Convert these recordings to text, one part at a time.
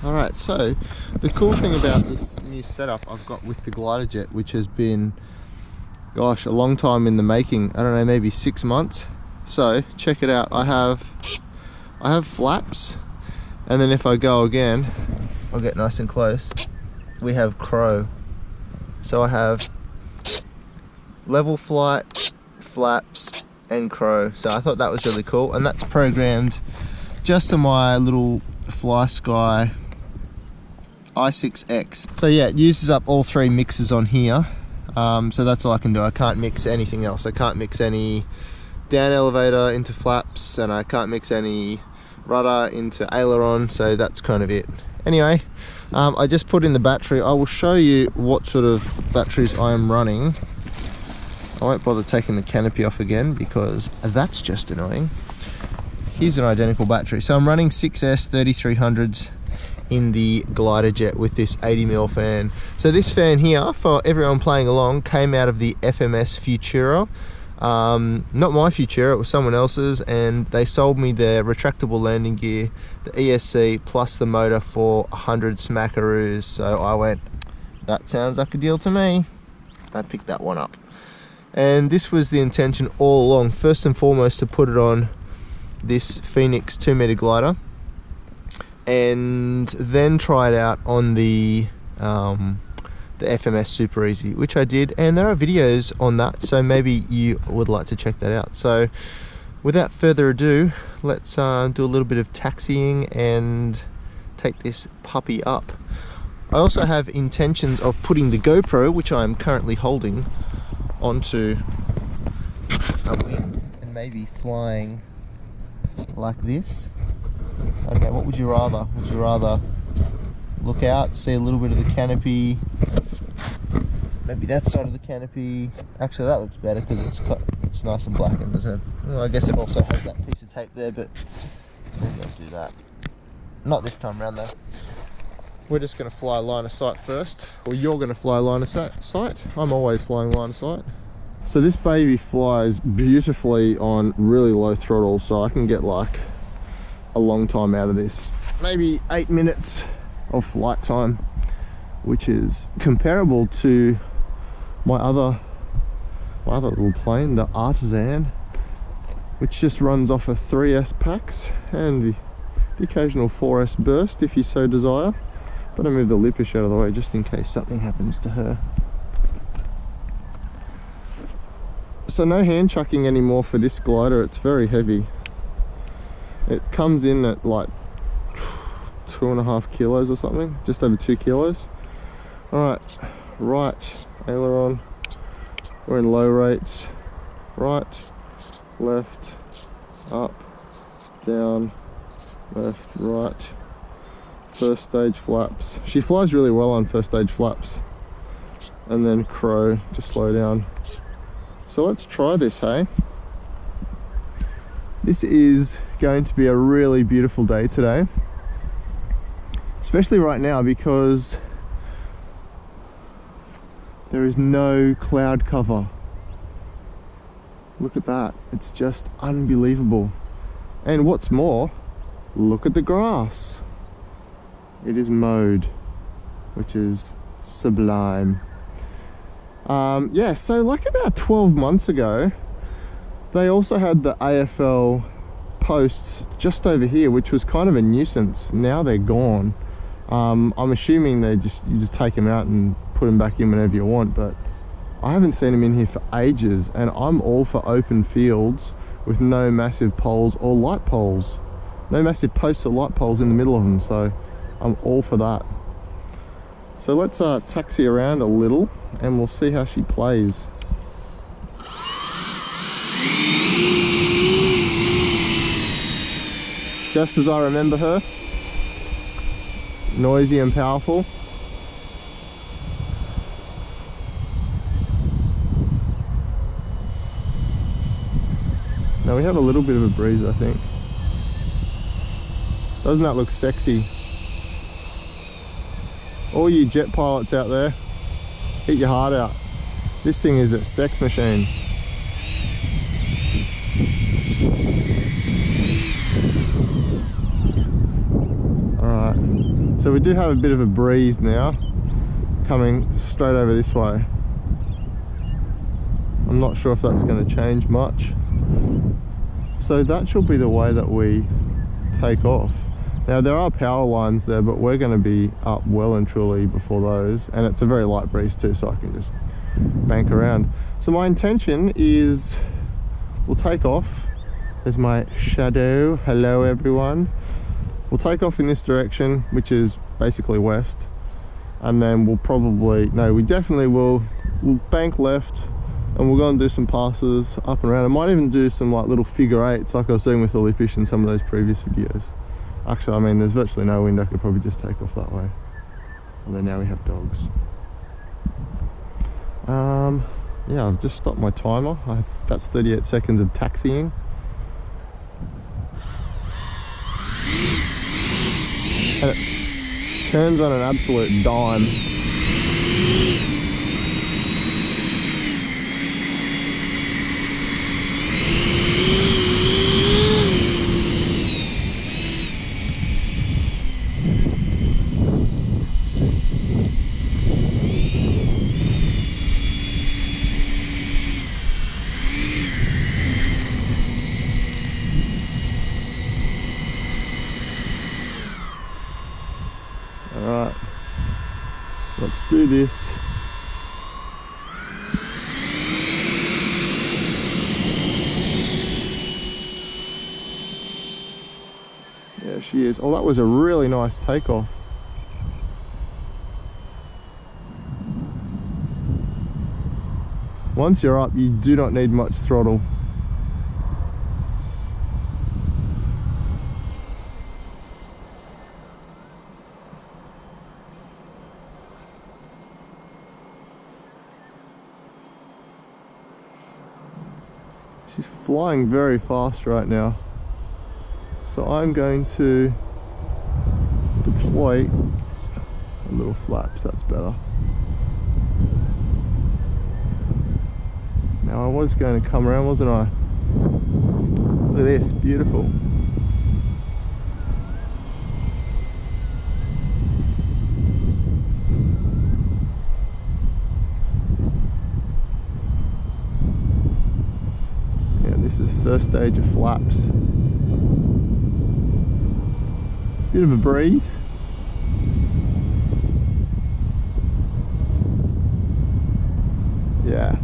Alright, so the cool thing about this new setup I've got with the glider jet, which has been, gosh, a long time in the making, I don't know, maybe 6 months. So check it out. I have flaps, and then if I go again, I'll get nice and close, we have crow. So I have level flight, flaps, and crow. So I thought that was really cool, and that's programmed just to my little Fly Sky i6X. So yeah, it uses up all 3 mixes on here. So that's all I can do. I can't mix anything else. I can't mix any down elevator into flaps, and I can't mix any rudder into aileron, so that's kind of it. Anyway, I just put in the battery. I will show you what sort of batteries I am running. I won't bother taking the canopy off again because that's just annoying. Here's an identical battery. So I'm running 6S 3300s in the glider jet with this 80mm fan. So this fan here, for everyone playing along, came out of the FMS Futura. Not my Futura, it was someone else's, and they sold me their retractable landing gear, the ESC, plus the motor for 100 smackaroos. So I went, that sounds like a deal to me. I picked that one up. And this was the intention all along. First and foremost, to put it on this Phoenix 2-meter glider, and then try it out on the FMS Super Easy, which I did, and there are videos on that, so maybe you would like to check that out. So without further ado, let's do a little bit of taxiing and take this puppy up. I also have intentions of putting the GoPro, which I am currently holding, onto a wing and maybe flying like this. I don't know, what would you rather? Would you rather look out, see a little bit of the canopy, maybe that side of the canopy? Actually, that looks better because it's nice and blackened, doesn't it? Well, I guess it also has that piece of tape there, but maybe I'll do that. Not this time around though. We're just going to fly line of sight first, or you're going to fly line of sight. I'm always flying line of sight. So this baby flies beautifully on really low throttle, so I can get like a long time out of this. Maybe 8 minutes of flight time, which is comparable to my other little plane, the Artisan, which just runs off of 3S packs and the occasional 4S burst if you so desire. But I move the lipish out of the way just in case something happens to her. So no hand chucking anymore for this glider, it's very heavy. It comes in at like 2.5 kilos or something, just over 2 kilos. Alright, right aileron, we're in low rates. Right, left, up, down, left, right. First stage flaps. She flies really well on first stage flaps. And then crow to slow down. So let's try this, hey? This is going to be a really beautiful day today. Especially right now because there is no cloud cover. Look at that, it's just unbelievable. And what's more, look at the grass. It is mowed, which is sublime. Yeah, so like about 12 months ago, they also had the AFL posts just over here, which was kind of a nuisance. Now they're gone. I'm assuming you just take them out and put them back in whenever you want, but I haven't seen them in here for ages, and I'm all for open fields with no massive poles or light poles. No massive posts or light poles in the middle of them, so I'm all for that. So let's taxi around a little and we'll see how she plays. Just as I remember her. Noisy and powerful. Now we have a little bit of a breeze, I think. Doesn't that look sexy? All you jet pilots out there, hit your heart out. This thing is a sex machine. Alright, So we do have a bit of a breeze now coming straight over this way. I'm not sure if that's going to change much. So that should be the way that we take off. Now there are power lines there, but we're going to be up well and truly before those, and it's a very light breeze too, so I can just bank around. So my intention is we'll take off. There's my shadow. Hello everyone. We'll take off in this direction, which is basically west, and then we'll probably, no, we definitely will, we'll bank left and we'll go and do some passes up and around. I might even do some like little figure eights like I was doing with Olympish in some of those previous videos. Actually, I mean, there's virtually no wind, I could probably just take off that way. Although now we have dogs. Yeah, I've just stopped my timer. That's 38 seconds of taxiing. And it turns on an absolute dime. Alright, let's do this. Yeah, she is. Oh, that was a really nice takeoff. Once you're up, you do not need much throttle. She's flying very fast right now. So I'm going to deploy a little flaps, that's better. Now I was going to come around, wasn't I? Look at this, beautiful. This is first stage of flaps. Bit of a breeze. Yeah.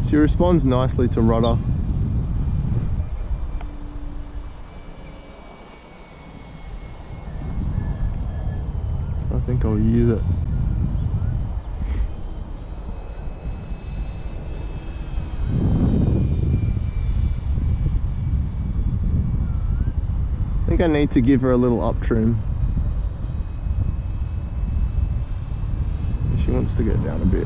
She responds nicely to rudder. So I think I'll use it. I think I need to give her a little up trim. She wants to go down a bit.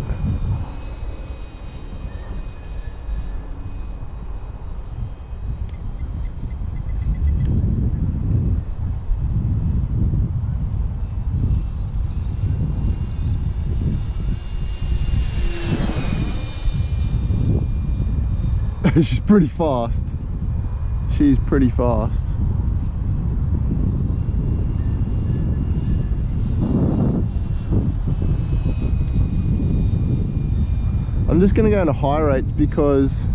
She's pretty fast. She's pretty fast. I'm just going to go into high rates because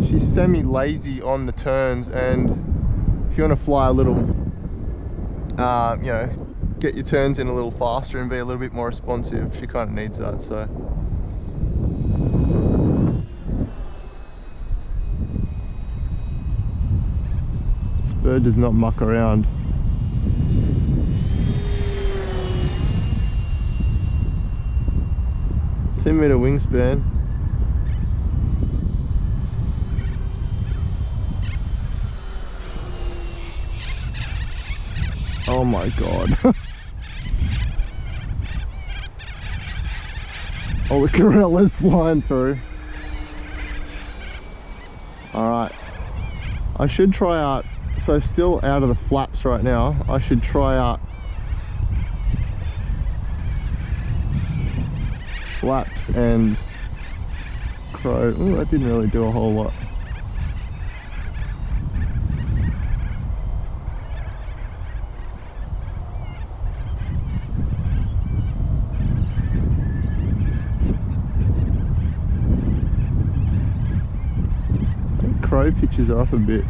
she's semi-lazy on the turns, and if you want to fly a little, you know, get your turns in a little faster and be a little bit more responsive, she kind of needs that. So this bird does not muck around. Meter wingspan. Oh my god. Oh, the Corella's flying through. Alright. I should try out, so still out of the flaps right now, I should try out flaps and crow. Ooh, that didn't really do a whole lot. crow pictures are up a bit.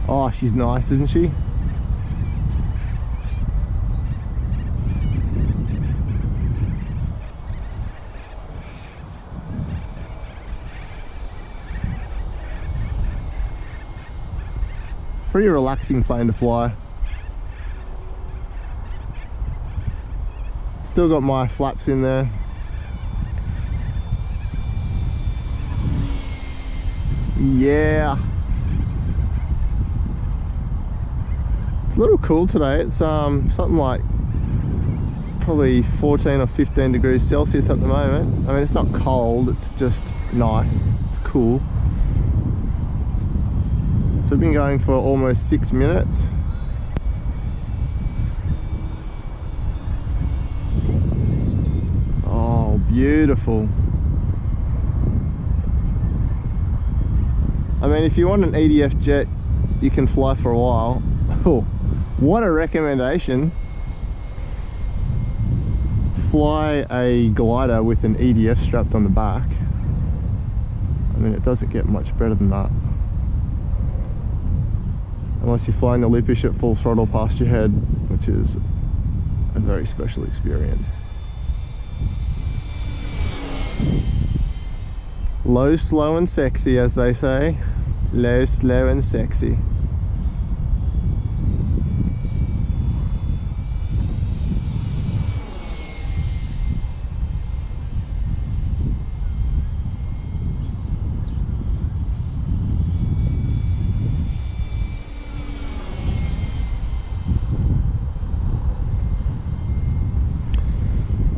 Oh, she's nice, isn't she? Pretty relaxing plane to fly. Still got my flaps in there. Yeah. It's a little cool today. It's something like probably 14 or 15 degrees Celsius at the moment. I mean, it's not cold, it's just nice. It's cool. So I've been going for almost 6 minutes. Oh, beautiful. I mean, if you want an EDF jet you can fly for a while, oh, what a recommendation. Fly a glider with an EDF strapped on the back. I mean, it doesn't get much better than that. Unless you're flying the Lipish at full throttle past your head, which is a very special experience. Low, slow and sexy, as they say. Low, slow and sexy.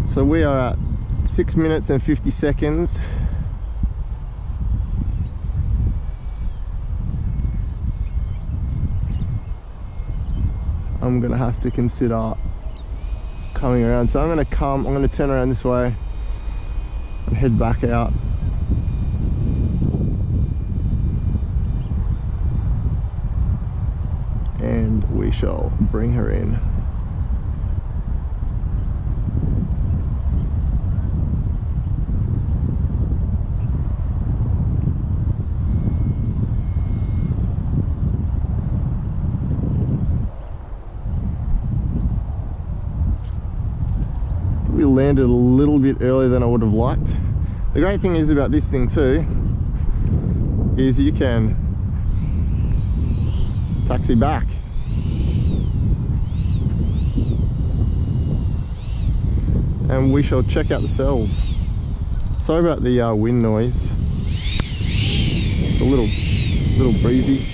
So we are at 6 minutes and 50 seconds. I'm gonna have to consider coming around. So I'm gonna turn around this way and head back out. And we shall bring her in. We landed a little bit earlier than I would have liked. The great thing is about this thing too is you can taxi back. And we shall check out the cells. Sorry about the wind noise. It's a little breezy.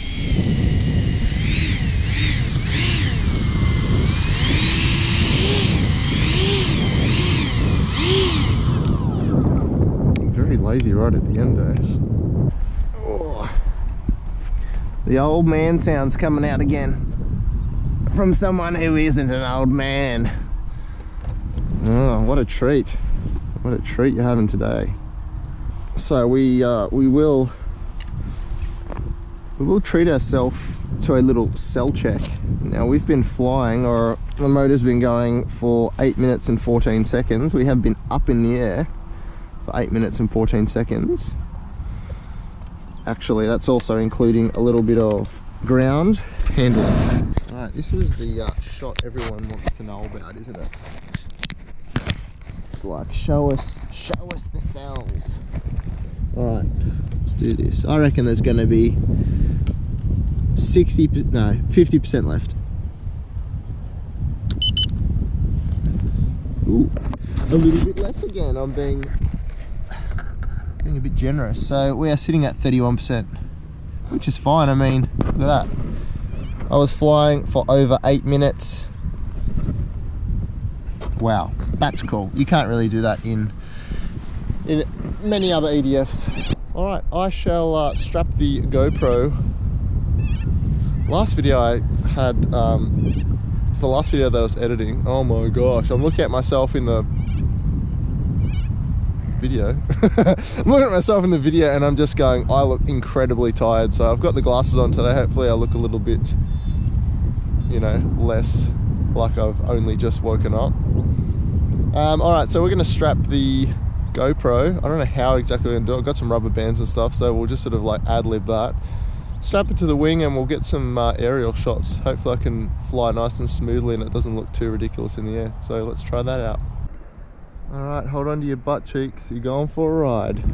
Very lazy right at the end there. Oh. The old man sound's coming out again from someone who isn't an old man. Oh, what a treat. What a treat you're having today. So we will treat ourselves to a little cell check. Now we've been flying, or the motor's been going for 8 minutes and 14 seconds. We have been up in the air for 8 minutes and 14 seconds. Actually, that's also including a little bit of ground handling. Alright, this is the shot everyone wants to know about, isn't it? It's like, show us the cells. Alright, let's do this. I reckon there's going to be 50% left. Ooh, a little bit less again. I'm being a bit generous. So we are sitting at 31%, which is fine. I mean, look at that. I was flying for over 8 minutes. Wow, that's cool. You can't really do that in many other EDFs. Alright, I shall strap the GoPro. Last video I had, the last video that I was editing, oh my gosh, I'm looking at myself in the video. I'm looking at myself in the video and I'm just going, I look incredibly tired. So I've got the glasses on today. Hopefully I look a little bit, you know, less like I've only just woken up. Alright, so we're going to strap the GoPro. I don't know how exactly we're gonna do it. I've got some rubber bands and stuff, so we'll just sort of like ad-lib that. Strap it to the wing and we'll get some aerial shots. Hopefully I can fly nice and smoothly and it doesn't look too ridiculous in the air. So let's try that out. Alright, hold on to your butt cheeks. You're going for a ride.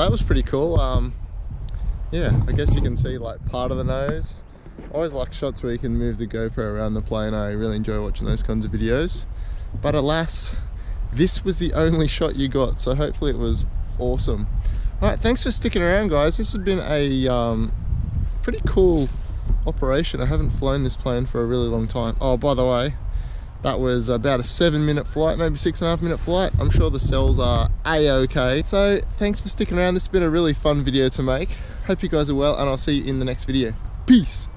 that was pretty cool. Yeah, I guess you can see like part of the nose. I always like shots where you can move the GoPro around the plane. I really enjoy watching those kinds of videos. But alas, this was the only shot you got, so hopefully it was awesome. Alright, thanks for sticking around, guys. This has been a pretty cool operation. I haven't flown this plane for a really long time. Oh, by the way, that was about a 7-minute flight, maybe 6.5-minute flight. I'm sure the cells are a-okay. So thanks for sticking around. This has been a really fun video to make. Hope you guys are well, and I'll see you in the next video. Peace.